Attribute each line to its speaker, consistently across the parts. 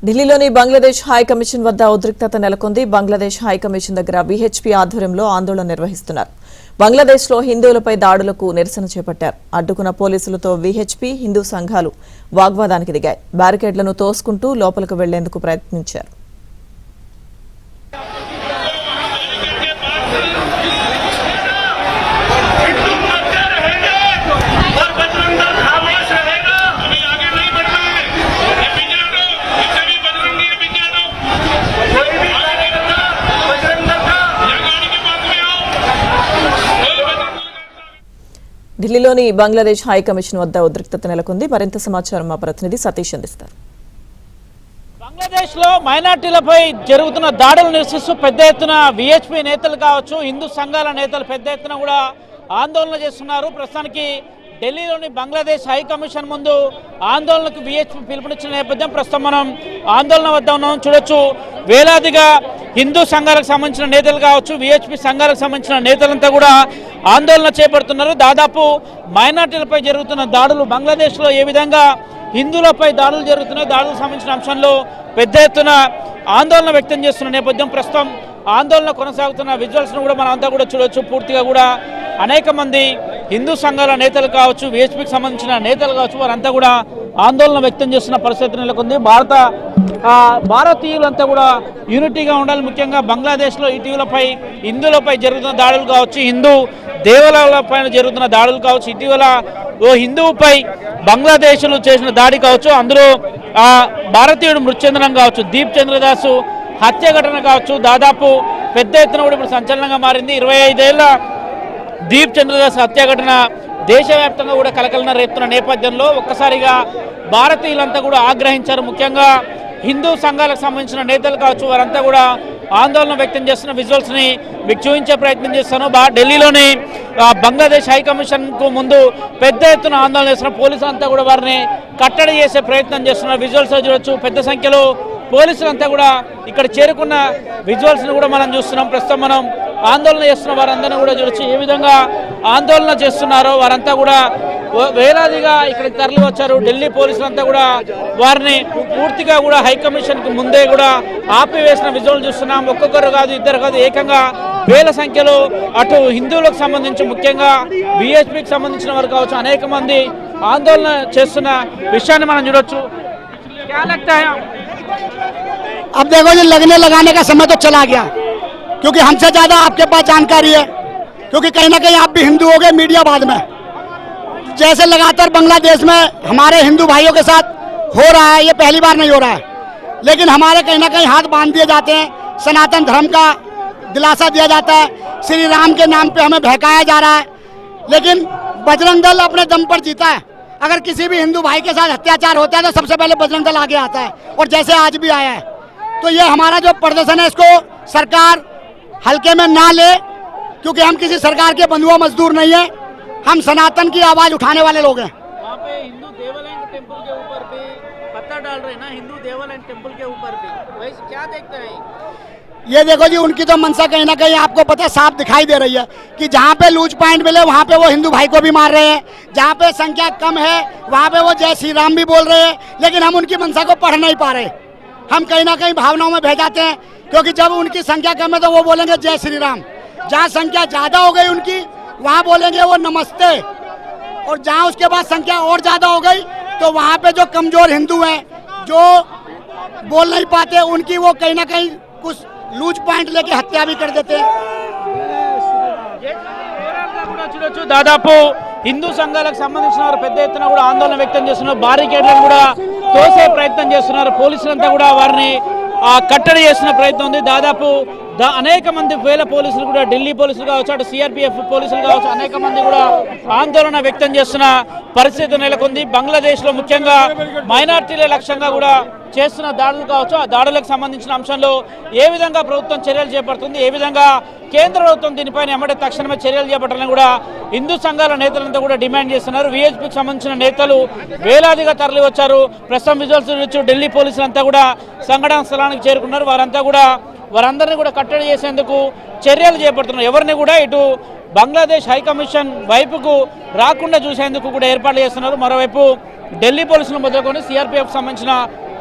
Speaker 1: ఢిల్లీలోని Bangladesh high commission వద్ద ఉద్రిక్తత నెలకొంది. బంగ్లాదేశ్ హై కమిషన్ దగ్గర బీహెచ్పీ ఆధ్వర్యంలో ఆందోళన నిర్వహిస్తున్నారు. బంగ్లాదేశ్లో హిందువులపై దాడులకు నిరసన చేపట్టారు. అడ్డుకున్న పోలీసులతో బీహెచ్పీ, హిందూ సంఘాలు వాగ్వాదానికి దిగాయి. బ్యారికేడ్లను తోసుకుంటూ లోపలికి వెళ్లేందుకు ప్రయత్నించారు. ఢిల్లీలోని బంగ్లాదేశ్ హై కమిషన్ వద్ద ఉద్రిక్తత నెలకొంది. మరింత సమాచారం మా ప్రతినిధి సతీష్ అందిస్తారు.
Speaker 2: బంగ్లాదేశ్ లో మైనార్టీలపై జరుగుతున్న దాడులు నిరసిస్తూ పెద్ద ఎత్తున విహెచ్పీ నేతలు కావచ్చు, హిందూ సంఘాల నేతలు పెద్ద ఎత్తున కూడా ఆందోళన చేస్తున్నారు. ప్రస్తుతానికి ఢిల్లీలోని బంగ్లాదేశ్ హై కమిషన్ ముందు ఆందోళనకు విహెచ్పీ పిలుపునిచ్చిన నేపథ్యం ప్రస్తుతం మనం ఆందోళన వద్ద ఉన్నాం. చూడొచ్చు, వేలాదిగా హిందూ సంఘాలకు సంబంధించిన నేతలు కావచ్చు, విహెచ్పీ సంఘాలకు సంబంధించిన నేతలంతా కూడా ఆందోళన చేపడుతున్నారు. దాదాపు మైనార్టీలపై జరుగుతున్న దాడులు, బంగ్లాదేశ్లో ఏ విధంగా హిందువులపై దాడులు జరుగుతున్నాయి, దాడులకు సంబంధించిన అంశంలో పెద్ద ఎత్తున ఆందోళన వ్యక్తం చేస్తున్న నేపథ్యం ప్రస్తుతం ఆందోళన కొనసాగుతున్న విజువల్స్ను కూడా మనం అంతా కూడా చూడొచ్చు. పూర్తిగా కూడా అనేక మంది హిందూ సంఘాల నేతలు కావచ్చు, విహెచ్పీకి సంబంధించిన నేతలు కావచ్చు, వారంతా కూడా ఆందోళన వ్యక్తం చేస్తున్న పరిస్థితి నెలకొంది. భారతీయులంతా కూడా యూనిటీగా ఉండాలి. ముఖ్యంగా బంగ్లాదేశ్లో ఇటీవలపై హిందువులపై జరుగుతున్న దాడులు కావచ్చు, హిందూ దేవాలయాలపై జరుగుతున్న దాడులు కావచ్చు, ఇటీవల ఓ హిందువుపై బంగ్లాదేశ్లో చేసిన దాడి కావచ్చు, అందులో భారతీయుడు మృతి చెందడం కావచ్చు, దీప్ చంద్రదాసు హత్య ఘటన కావచ్చు, దాదాపు పెద్ద ఎత్తున కూడా ఇప్పుడు సంచలనంగా మారింది. 25 ఏళ్ల దీప్ చంద్రదాస్ హత్య ఘటన దేశవ్యాప్తంగా కూడా కలకలన రేపుతున్న నేపథ్యంలో ఒక్కసారిగా భారతీయులంతా కూడా ఆగ్రహించారు. ముఖ్యంగా హిందూ సంఘాలకు సంబంధించిన నేతలు కావచ్చు, వారంతా కూడా ఆందోళన వ్యక్తం చేస్తున్న విజువల్స్ని మీకు చూపించే ప్రయత్నం చేస్తాను. ఢిల్లీలోని బంగ్లాదేశ్ హై కమిషన్కు ముందు పెద్ద ఎత్తున ఆందోళన చేస్తున్న పోలీసులంతా కూడా వారిని కట్టడి చేసే ప్రయత్నం చేస్తున్న విజువల్స్ చూడొచ్చు. పెద్ద సంఖ్యలో పోలీసులంతా కూడా ఇక్కడ చేరుకున్న విజువల్స్ని కూడా మనం చూస్తున్నాం. ప్రస్తుతం మనం ఆందోళన చేస్తున్న వారందరినీ కూడా చూడొచ్చు. ఏ విధంగా ఆందోళన చేస్తున్నారో వారంతా కూడా వేలాదిగా ఇక్కడికి తరలి వచ్చారు. ఢిల్లీ పోలీసులంతా కూడా వారిని పూర్తిగా కూడా హైకమిషన్కి ముందే కూడా ఆపివేసిన విజువల్ చూస్తున్నాం. ఒక్కొక్కరు కాదు, ఇద్దరు కాదు, ఏకంగా వేల సంఖ్యలో అటు హిందువులకు సంబంధించి ముఖ్యంగా బీహెచ్పీకి సంబంధించిన వారు కావచ్చు, అనేక మంది ఆందోళన చేస్తున్న విషయాన్ని మనం చూడొచ్చు.
Speaker 3: अब देखो जी, लगने लगाने का समय तो चला गया, क्योंकि हमसे ज्यादा आपके पास जानकारी है, क्योंकि कहीं ना कहीं आप भी हिंदू हो गए, मीडिया बाद में। जैसे लगातार बांग्लादेश में हमारे हिंदू भाइयों के साथ हो रहा है, ये पहली बार नहीं हो रहा है, लेकिन हमारे कहीं ना कहीं हाथ बांध दिए जाते हैं, सनातन धर्म का दिलासा दिया जाता है, श्री राम के नाम पे हमें बहकाया जा रहा है। लेकिन बजरंग दल अपने दम पर जीता है। अगर किसी भी हिंदू भाई के साथ अत्याचार होता है तो सबसे पहले बजरंग दल आगे आता है, और जैसे आज भी आया है। तो ये हमारा जो प्रदर्शन है, इसको सरकार हल्के में ना ले, क्योंकि हम किसी सरकार के बंधुआ मजदूर नहीं है, हम सनातन की आवाज उठाने वाले लोग हैं।
Speaker 2: वहाँ पे हिंदू देवालय टेम्पल के ऊपर भी पत्थर डाल रहे हैं ना, हिंदू देवालय टेम्पल के ऊपर भी, वैसे क्या देखते हैं?
Speaker 3: ये देखो जी, उनकी तो मंशा कहीं ना कहीं आपको पता है, साफ दिखाई दे रही है कि जहाँ पे लूज पॉइंट मिले वहाँ पे वो हिंदू भाई को भी मार रहे हैं, जहाँ पे संख्या कम है वहाँ पे वो जय श्री राम भी बोल रहे हैं, लेकिन हम उनकी मंशा को पढ़ नहीं पा रहे। हम कहीं ना कहीं भावनाओं में बह जाते हैं, क्योंकि जब उनकी संख्या कम है तो वो बोलेंगे जय श्री राम, जहाँ संख्या ज़्यादा हो गई उनकी वहाँ बोलेंगे वो नमस्ते, और जहाँ उसके बाद संख्या और ज़्यादा हो गई तो वहाँ पे जो कमज़ोर हिंदू हैं, जो बोल नहीं पाते, उनकी वो कहीं ना कहीं कुछ लूज पॉइंट लेके हत्या भी कर देते हैं।
Speaker 2: చూడొచ్చు, దాదాపు హిందూ సంఘాలకు సంబంధించిన వారు పెద్ద ఎత్తున కూడా ఆందోళన వ్యక్తం చేస్తున్నారు. బారికేడ్లను కూడా తోసే ప్రయత్నం చేస్తున్నారు. పోలీసులంతా కూడా వారిని కట్టడి చేసిన ప్రయత్నం ఉంది. దాదాపు అనేక మంది వేల పోలీసులు కూడా, ఢిల్లీ పోలీసులు కావచ్చు, అటు సిఆర్పిఎఫ్ పోలీసులు కావచ్చు, అనేక మంది కూడా ఆందోళన వ్యక్తం చేస్తున్న పరిస్థితి నెలకొంది. బంగ్లాదేశ్లో ముఖ్యంగా మైనార్టీల లక్ష్యంగా కూడా చేస్తున్న దాడులు కావచ్చు, ఆ దాడులకు సంబంధించిన అంశంలో ఏ విధంగా ప్రభుత్వం చర్యలు చేపడుతుంది, ఏ విధంగా కేంద్ర ప్రభుత్వం దీనిపైన ఎమ్మటే తక్షణమే చర్యలు చేపట్టాలని కూడా హిందూ సంఘాల నేతలంతా కూడా డిమాండ్ చేస్తున్నారు. విహెచ్పీకి సంబంధించిన నేతలు వేలాదిగా తరలి వచ్చారు. ప్రస్తుతం విజువల్స్ చూడొచ్చు, ఢిల్లీ పోలీసులంతా కూడా సంఘటన స్థలానికి చేరుకున్నారు. వారందరినీ కూడా కట్టడి చేసేందుకు చర్యలు చేపడుతున్నారు. ఎవరిని కూడా ఇటు బంగ్లాదేశ్ హై కమిషన్ వైపుకు రాకుండా చూసేందుకు కూడా ఏర్పాట్లు చేస్తున్నారు. మరోవైపు ఢిల్లీ పోలీసులు మొదలుకొని సిఆర్పిఎఫ్ సంబంధించిన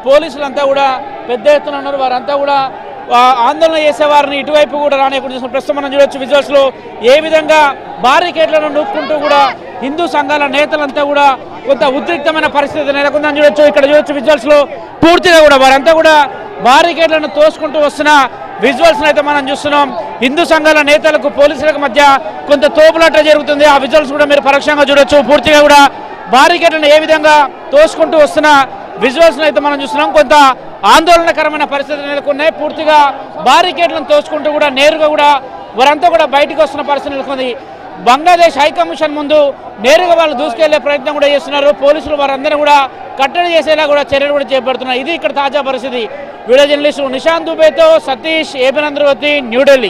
Speaker 2: పోలీసులంతా కూడా పెద్ద ఎత్తున ఉన్నారు. వారంతా కూడా ఆందోళన చేసే వారిని ఇటువైపు కూడా రానియకుండా చూసిన ప్రస్తుతం మనం చూడొచ్చు విజువల్స్లో ఏ విధంగా బారికేడ్లను నూపుకుంటూ కూడా హిందూ సంఘాల నేతలంతా కూడా కొంత ఉద్రిక్తమైన పరిస్థితి నెలకొందని చూడొచ్చు. ఇక్కడ చూడొచ్చు విజువల్స్లో పూర్తిగా కూడా వారంతా కూడా బారికేడ్లను తోసుకుంటూ వస్తున్న విజువల్స్ అయితే మనం చూస్తున్నాం. హిందూ సంఘాల నేతలకు పోలీసులకు మధ్య కొంత తోపులాట జరుగుతుంది. ఆ విజువల్స్ కూడా మీరు పరోక్షంగా చూడొచ్చు. పూర్తిగా కూడా బారికేడ్లను ఏ విధంగా తోసుకుంటూ వస్తున్న విజువల్స్ అయితే మనం చూస్తున్నాం. కొంత ఆందోళనకరమైన పరిస్థితులు నెలకొన్నాయి. పూర్తిగా బారికేడ్లను తోసుకుంటూ కూడా నేరుగా కూడా వారంతా కూడా బయటకు వస్తున్న పరిస్థితి నెలకొంది. బంగ్లాదేశ్ హైకమిషన్ ముందు నేరుగా వాళ్ళు దూసుకెళ్లే ప్రయత్నం కూడా చేస్తున్నారు. పోలీసులు వారందరూ కూడా కట్టడి చేసేలా కూడా చర్యలు కూడా చేపడుతున్నారు. ఇది ఇక్కడ తాజా పరిస్థితి. వీడియో జర్నలిస్టు నిశాంత్ దుబేతో సతీష్, ఏబినంద్రవతి, న్యూఢిల్లీ.